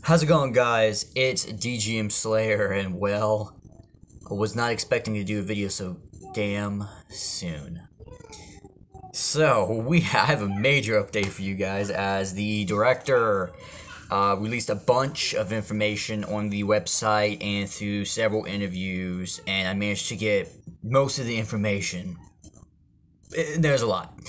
How's it going, guys? It's DGM Slayer, and well, I was not expecting to do a video so damn soon. So, I have a major update for you guys, as the director released a bunch of information on the website and through several interviews, and I managed to get most of the information. There's a lot.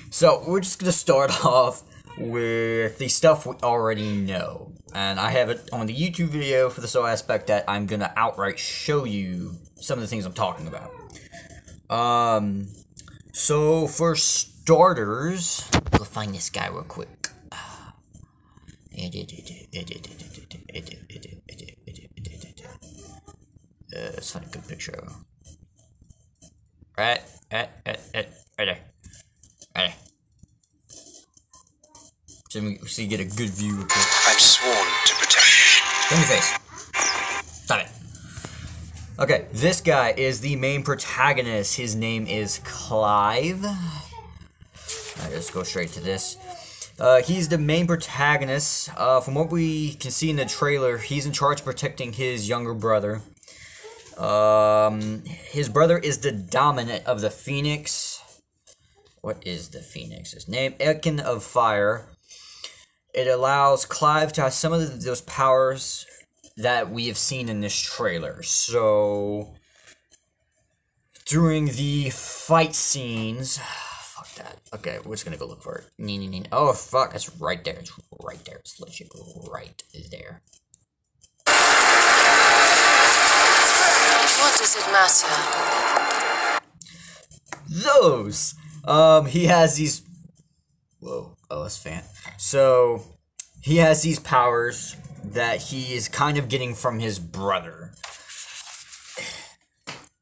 So, we're just going to start off with the stuff we already know. And I have it on the YouTube video for the sole aspect that I'm going to outright show you some of the things I'm talking about. So for starters, we'll find this guy real quick. Let's find a good picture. Right there. So you get a good view real quick. I'm sworn to protect you. In your face. Stop it. Okay, this guy is the main protagonist. His name is Clive. Alright, let's go straight to this. He's the main protagonist. From what we can see in the trailer, he's in charge of protecting his younger brother. His brother is the dominant of the Phoenix. What is the Phoenix's name? Ekin of Fire. It allows Clive to have some of those powers that we have seen in this trailer. So, during the fight scenes... Fuck that. Okay, we're just gonna go look for it. Oh, fuck, that's right there. It's right there. It's legit right there. What does it matter? Those! He has these... Whoa. Oh, that's fan. So, he has these powers that he is kind of getting from his brother.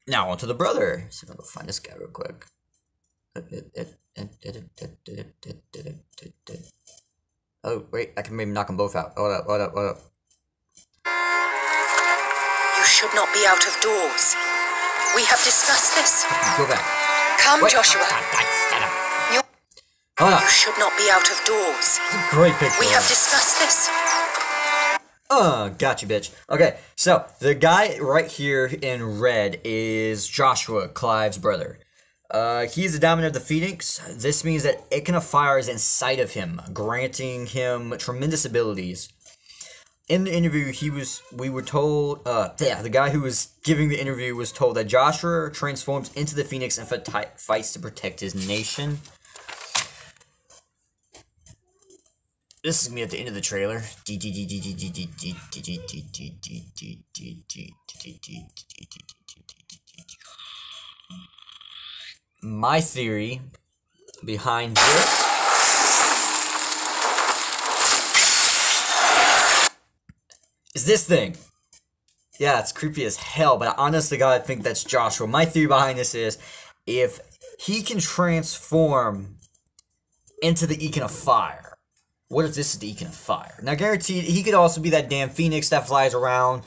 Now, onto the brother. So, I'm gonna find this guy real quick. Oh, wait, I can maybe knock them both out. Hold up. You should not be out of doors. We have discussed this. Go back. Come, Wait. Joshua. Hold up. You should not be out of doors. It's a great picture. We have discussed this. Gotcha, bitch. Okay, so the guy right here in red is Joshua, Clive's brother. He's the dominant of the Phoenix. This means that Ekin of Fire is inside of him, granting him tremendous abilities. In the interview, we were told, the guy who was giving the interview was told that Joshua transforms into the Phoenix and fights to protect his nation. This is gonna be at the end of the trailer. My theory behind this is this thing. Yeah, it's creepy as hell, but I honestly gotta think that's Joshua. My theory behind this is, if he can transform into the Ekin of Fire, what if this is the Ekin of Fire? Now, guaranteed, he could also be that damn Phoenix that flies around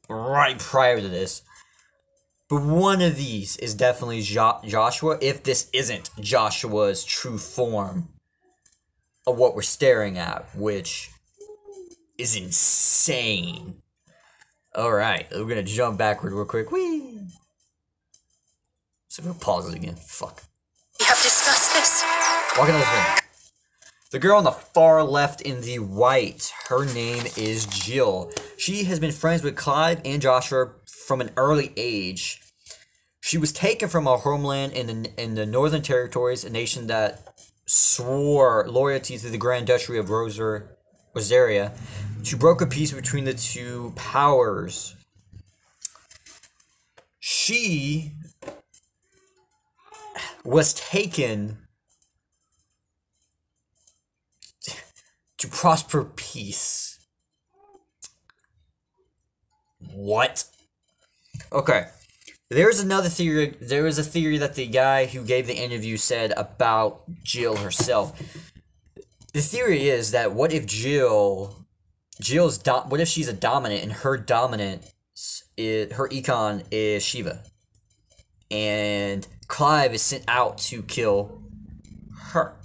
right prior to this. But one of these is definitely Joshua, if this isn't Joshua's true form of what we're staring at, which is insane. Alright, we're gonna jump backward real quick. Whee! So we'll pause it again. Fuck. We have discussed this. Walking on this way. The girl on the far left in the white, her name is Jill. She has been friends with Clive and Joshua from an early age. She was taken from her homeland in the Northern Territories, a nation that swore loyalty to the Grand Duchy of Rosaria, to broker peace between the two powers. She was taken to prosper peace. What? Okay. There's another theory. There is a theory that the guy who gave the interview said about Jill herself. The theory is that what if what if she's a dominant and her dominant is, her econ is Shiva, and Clive is sent out to kill her.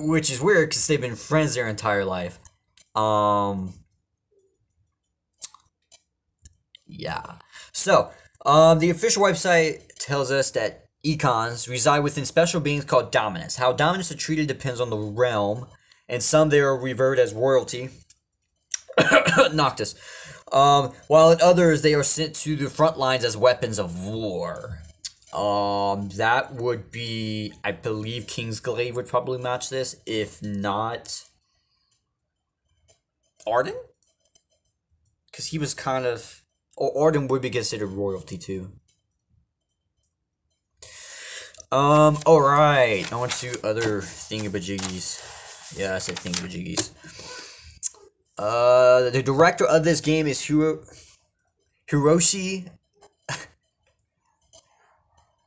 which is weird because they've been friends their entire life. Yeah. So, the official website tells us that econs reside within special beings called dominants. How dominants are treated depends on the realm, and some they are revered as royalty. Noctis. While in others they are sent to the front lines as weapons of war. That would be, I believe Kingsglaive would probably match this, if not Arden? Because he was kind of, or Arden would be considered royalty too. Alright, on to other thingamajiggies. Yeah, I said thingamajiggies. The director of this game is Hiroshi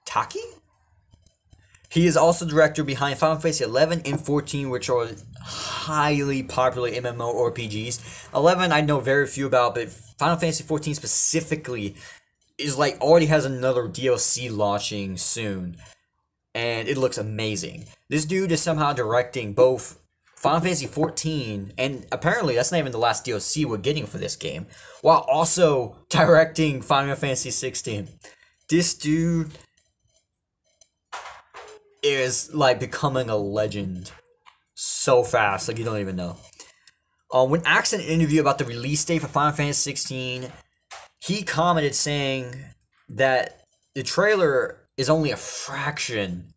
Taki? He is also director behind Final Fantasy 11 and 14, which are highly popular MMORPGs. 11 I know very few about, but Final Fantasy 14 specifically is like already has another DLC launching soon, and it looks amazing. This dude is somehow directing both Final Fantasy 14, and apparently that's not even the last DLC we're getting for this game, while also directing Final Fantasy 16. This dude is like becoming a legend so fast, like you don't even know. When asked in an interview about the release date for Final Fantasy 16, he commented saying that the trailer is only a fraction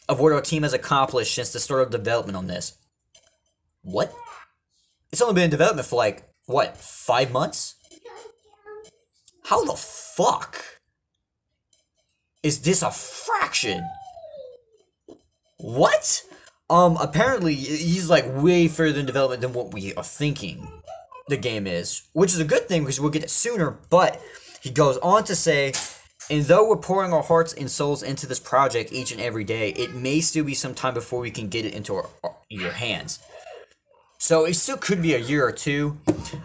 of what our team has accomplished since the start of development on this. What? It's only been in development for like, what, 5 months? How the fuck is this a fraction? What? Apparently, he's like way further in development than what we are thinking the game is, which is a good thing because we'll get it sooner, but he goes on to say, and though we're pouring our hearts and souls into this project each and every day, it may still be some time before we can get it into your hands. So it still could be a year or two.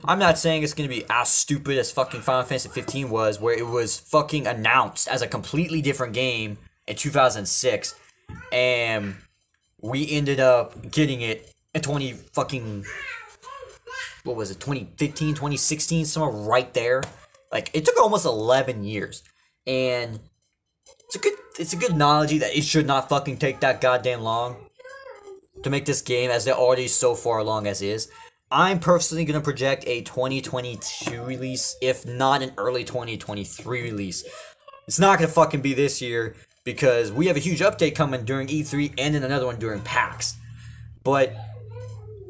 I'm not saying it's going to be as stupid as fucking Final Fantasy 15 was, where it was fucking announced as a completely different game in 2006, and we ended up getting it in 2015, 2016, somewhere right there. Like, it took almost 11 years. And it's a good analogy that it should not fucking take that goddamn long to make this game, as they're already so far along as is. I'm personally going to project a 2022 release, if not an early 2023 release. It's not going to fucking be this year, because we have a huge update coming during E3 and then another one during PAX. But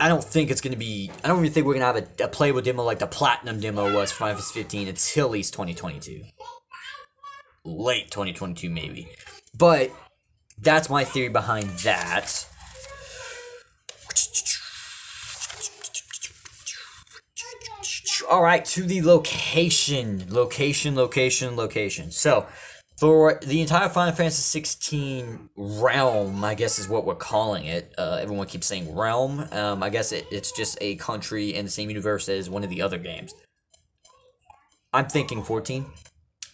I don't think it's going to be, I don't even think we're going to have a playable demo like the Platinum demo was for Final Fantasy 15 until at least 2022. Late 2022 maybe. But that's my theory behind that. Alright, to the location. So, for the entire Final Fantasy 16 realm, I guess is what we're calling it. Everyone keeps saying realm. I guess it's just a country in the same universe as one of the other games. I'm thinking 14.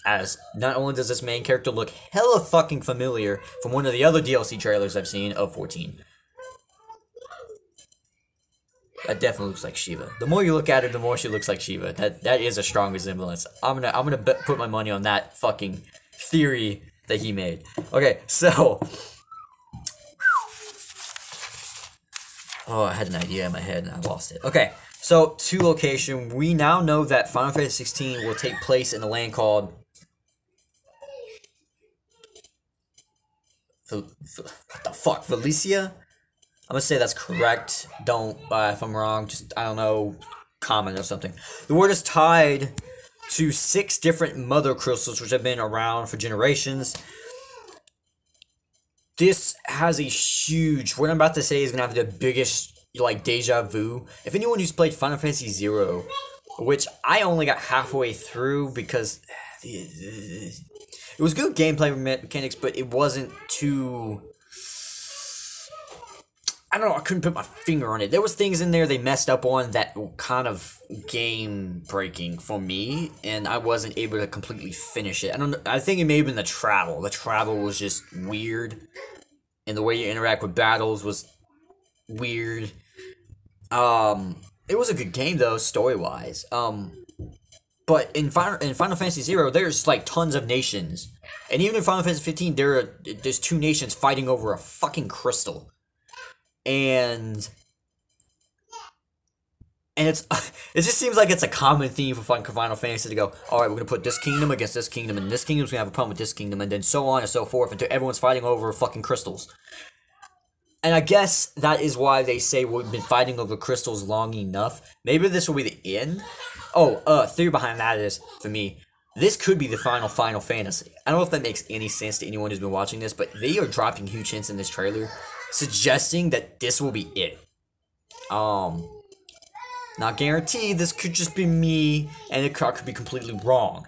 As not only does this main character look hella fucking familiar from one of the other DLC trailers I've seen of 14. That definitely looks like Shiva. The more you look at her, the more she looks like Shiva. That is a strong resemblance. I'm gonna put my money on that fucking theory that he made. Okay, so I had an idea in my head and I lost it. Okay, so to location, we now know that Final Fantasy 16 will take place in a land called what the fuck, Valencia? I'm gonna say that's correct. Don't, if I'm wrong, just, I don't know, comment or something. The word is tied to 6 different mother crystals which have been around for generations. This has a huge, what I'm about to say is gonna have the biggest, like, deja vu. If anyone who's played Final Fantasy 0, which I only got halfway through because it was good gameplay mechanics, but it wasn't too, I don't know, I couldn't put my finger on it. There was things in there they messed up on that were kind of game breaking for me, and I wasn't able to completely finish it. I don't know, I think it may have been the travel. The travel was just weird, and the way you interact with battles was weird. It was a good game though, story wise. But in Final Fantasy Zero, there's like tons of nations, and even in Final Fantasy 15, there's two nations fighting over a fucking crystal, and it's it just seems like it's a common theme for Final Fantasy to go, all right, we're gonna put this kingdom against this kingdom, and this kingdom's gonna have a problem with this kingdom, and then so on and so forth until everyone's fighting over fucking crystals. And I guess that is why they say we've been fighting over crystals long enough. Maybe this will be the end. Oh, theory behind that is, for me, this could be the final Final Fantasy. I don't know if that makes any sense to anyone who's been watching this, but they are dropping huge hints in this trailer, suggesting that this will be it. Not guaranteed, this could just be me, and it could be completely wrong.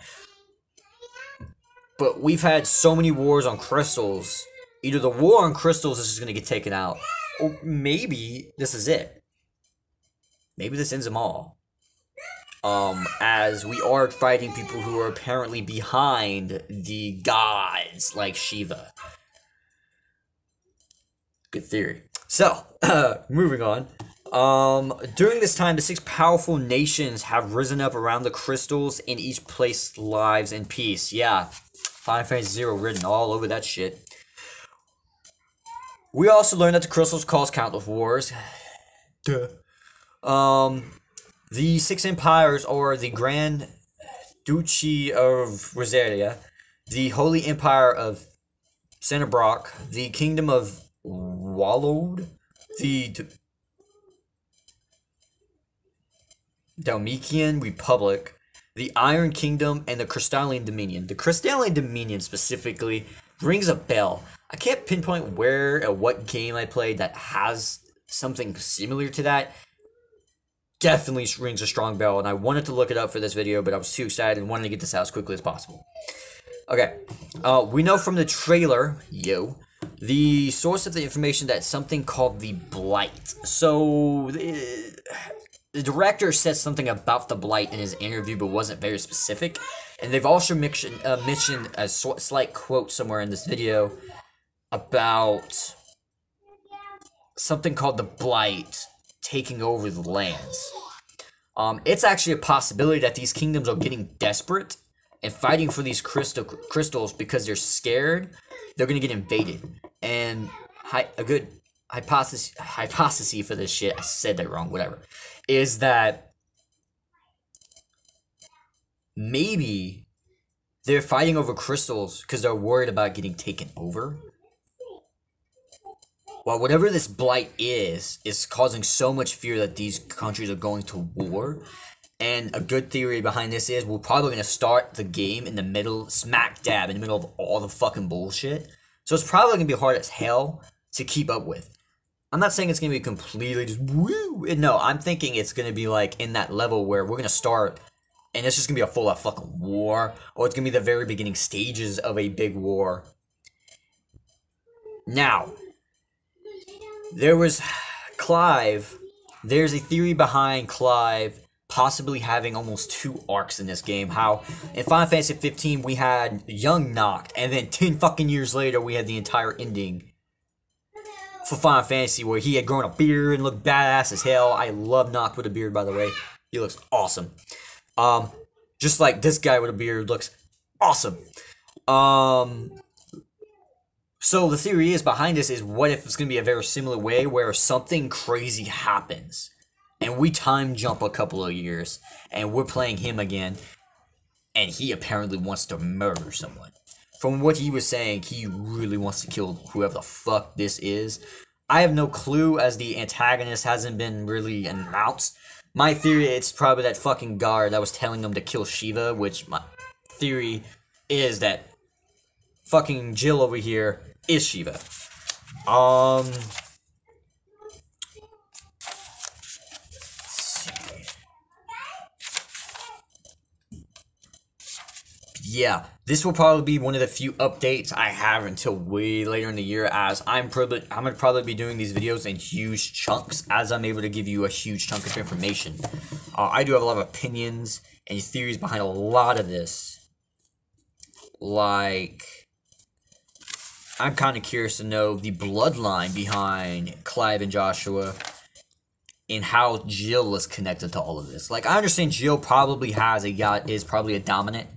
But we've had so many wars on crystals. Either the war on crystals is just going to get taken out, or maybe this is it. Maybe this ends them all. As we are fighting people who are apparently behind the gods, like Shiva. Good theory. So, moving on. During this time, the 6 powerful nations have risen up around the crystals, and each place lives in peace. Yeah, Final Fantasy Zero written all over that shit. We also learned that the crystals cause countless wars. Duh. The 6 empires are the Grand Duchy of Rosaria, the Holy Empire of Cenobrock, the Kingdom of Wallowed, the Dalmatian Republic, the Iron Kingdom, and the Crystalline Dominion. The Crystalline Dominion specifically rings a bell. I can't pinpoint where or what game I played that has something similar to that. Definitely rings a strong bell, and I wanted to look it up for this video, but I was too excited and wanted to get this out as quickly as possible. Okay, we know from the trailer, the source of the information that something called the Blight. So, the director said something about the Blight in his interview, but wasn't very specific. And they've also mentioned a slight quote somewhere in this video about something called the Blight taking over the lands. It's actually a possibility that these kingdoms are getting desperate and fighting for these crystals because they're scared they're gonna get invaded. And a good hypothesis for this shit, I said that wrong, whatever, is that maybe they're fighting over crystals because they're worried about getting taken over. Well, whatever this Blight is causing so much fear that these countries are going to war. And a good theory behind this is we're probably going to start the game in the middle, smack dab, in the middle of all the fucking bullshit. So it's probably going to be hard as hell to keep up with. I'm not saying it's going to be completely just woo. No, I'm thinking it's going to be like in that level where we're going to start and it's just going to be a full-out fucking war. Or it's going to be the very beginning stages of a big war. Now, there was Clive. There's a theory behind Clive possibly having almost 2 arcs in this game. How in Final Fantasy 15 we had young Noct, and then 10 fucking years later we had the entire ending for Final Fantasy where he had grown a beard and looked badass as hell. I love Noct with a beard, by the way. He looks awesome. Just like this guy with a beard looks awesome. So the theory is behind this is, what if it's going to be a very similar way where something crazy happens and we time jump a couple of years and we're playing him again and he apparently wants to murder someone. From what he was saying, he really wants to kill whoever the fuck this is. I have no clue, as the antagonist hasn't been really announced. My theory, it's probably that fucking guard that was telling him to kill Shiva, which my theory is that fucking Jill over here is Shiva. Yeah, this will probably be one of the few updates I have until way later in the year, as I'm gonna probably be doing these videos in huge chunks as I'm able to give you a huge chunk of information. I do have a lot of opinions and theories behind a lot of this. Like, I'm kind of curious to know the bloodline behind Clive and Joshua and how Jill is connected to all of this. Like, I understand Jill probably is probably a dominant,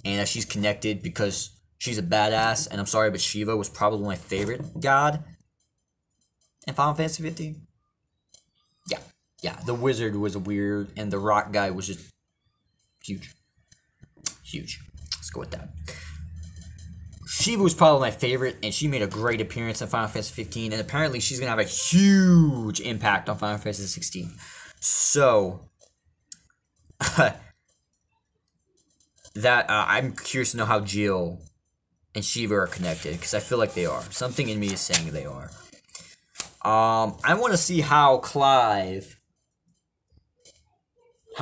and that she's connected because she's a badass, and I'm sorry, but Shiva was probably my favorite god in Final Fantasy 15. Yeah, the wizard was weird, and the rock guy was just huge. Let's go with that. Shiva was probably my favorite, and she made a great appearance in Final Fantasy 15, and apparently she's going to have a huge impact on Final Fantasy 16. So, I'm curious to know how Jill and Shiva are connected, because I feel like they are. Something in me is saying they are. I want to see how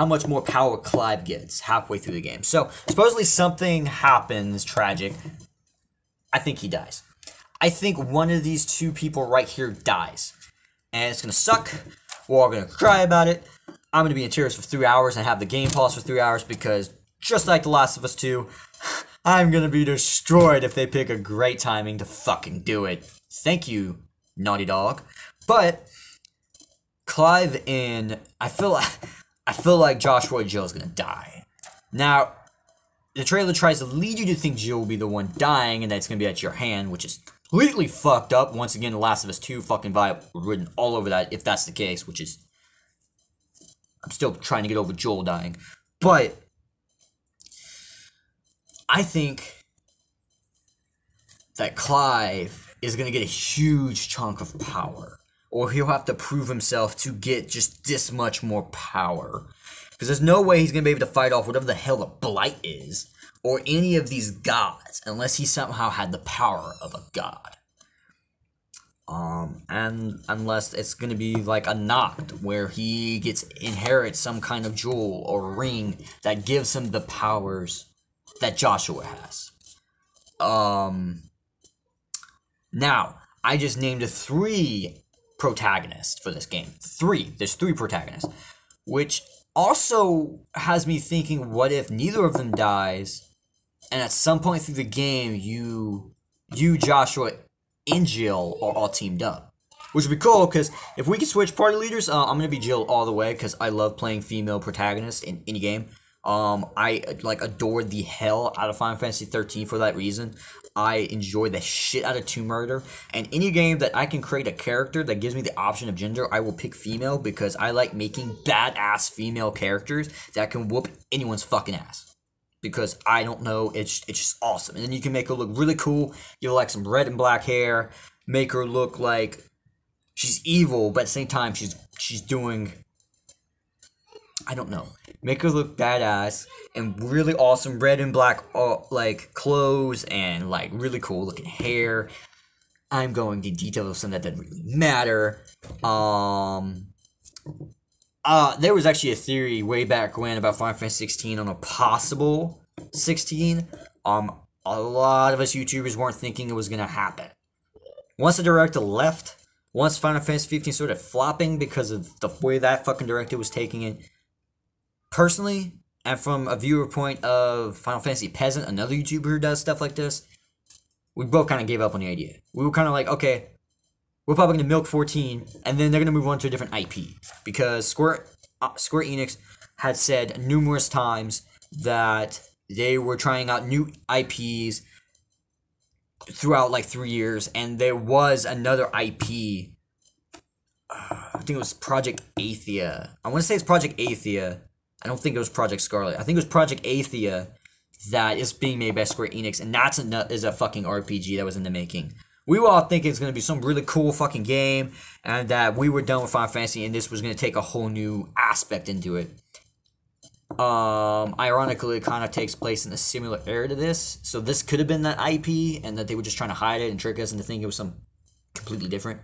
much more power Clive gets halfway through the game. So, supposedly something happens tragic. I think he dies. I think one of these two people right here dies. And it's going to suck. We're all going to cry about it. I'm going to be in tears for 3 hours and have the game pause for 3 hours because, just like The Last of Us 2, I'm going to be destroyed if they pick a great timing to fucking do it. Thank you, Naughty Dog. But Clive and I feel like Joshua and Jill is going to die. Now, the trailer tries to lead you to think Jill will be the one dying and that it's going to be at your hand, which is completely fucked up. Once again, The Last of Us 2 fucking vibe written all over that, if that's the case, which is... I'm still trying to get over Joel dying. But I think that Clive is going to get a huge chunk of power. Or he'll have to prove himself to get just this much more power. Because there's no way he's going to be able to fight off whatever the hell the Blight is. Or any of these gods. Unless he somehow had the power of a god. And unless it's going to be like a Noct. Where he inherits some kind of jewel or ring that gives him the powers that Joshua has. Now, I just named 3 protagonists for this game. 3. There's 3 protagonists. Which also has me thinking, what if neither of them dies, and at some point through the game, you Joshua, and Jill are all teamed up. Which would be cool, because if we can switch party leaders, I'm going to be Jill all the way, because I love playing female protagonists in any game. I adored the hell out of Final Fantasy 13 for that reason. I enjoy the shit out of Tomb Raider, and any game that I can create a character that gives me the option of gender, I will pick female because I like making badass female characters that can whoop anyone's fucking ass. Because I don't know, it's just awesome. And then you can make her look really cool, give her like some red and black hair, make her look like she's evil, but at the same time she's doing, I don't know. Make her look badass and really awesome red and black like clothes and like really cool looking hair. I'm going to detail some that doesn't really matter. There was actually a theory way back when about Final Fantasy 16 on a possible 16. A lot of us YouTubers weren't thinking it was gonna happen. Once the director left, once Final Fantasy 15 started flopping because of the way that fucking director was taking it. Personally, and from a viewer point of Final Fantasy Peasant, another YouTuber who does stuff like this, we both kind of gave up on the idea. We were kind of like, okay, we're probably going to milk 14, and then they're going to move on to a different IP. Because Square Enix had said numerous times that they were trying out new IPs throughout like 3 years, and there was another IP, I think it was Project Athia. I want to say it's Project Athia. I don't think it was Project Scarlet. I think it was Project Athia that is being made by Square Enix, and that is a fucking RPG that was in the making. We were all thinking it's going to be some really cool fucking game, and that we were done with Final Fantasy, and this was going to take a whole new aspect into it. Ironically, it kind of takes place in a similar era to this, so this could have been that IP, and that they were just trying to hide it and trick us into thinking it was something completely different.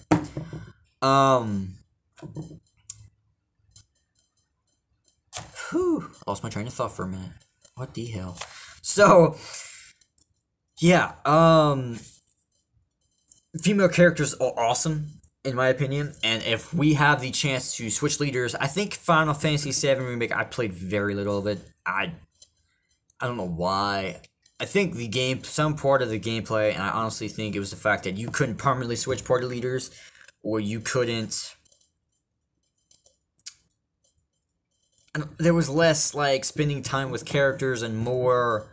Whew, lost my train of thought for a minute. What the hell? So, yeah, female characters are awesome, in my opinion, and if we have the chance to switch leaders, I think Final Fantasy VII Remake, I played very little of it. I don't know why. I think some part of the gameplay, and I honestly think it was the fact that you couldn't permanently switch party leaders, or you couldn't. There was less like spending time with characters and more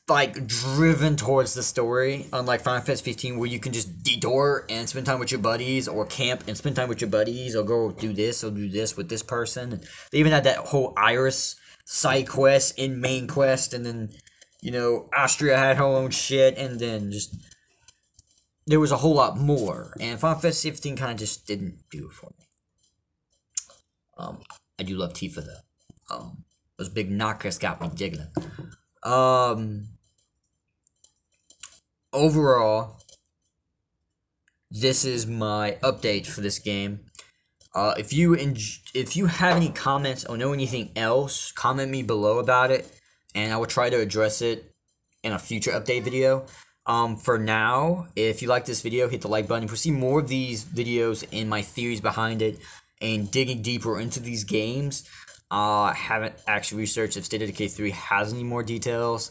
like driven towards the story, unlike Final Fantasy 15, where you can just detour and spend time with your buddies, or camp and spend time with your buddies, or go do this or do this with this person. They even had that whole Iris side quest in main quest, and then, you know, Austria had her own shit, and then just there was a whole lot more. And Final Fantasy 15 kind of just didn't do it for me. I do love Tifa though. Those big knockers got me jiggling. Overall, this is my update for this game. If you have any comments or know anything else, comment me below about it, and I will try to address it in a future update video. For now, if you like this video, hit the like button. If you see more of these videos and my theories behind it, and digging deeper into these games, I haven't actually researched if State of Decay 3 has any more details.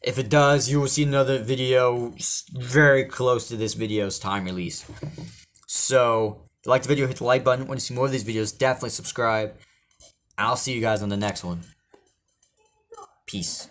If it does, you will see another video very close to this video's time release. So, if you like the video, hit the like button. Want to see more of these videos, definitely subscribe. I'll see you guys on the next one. Peace.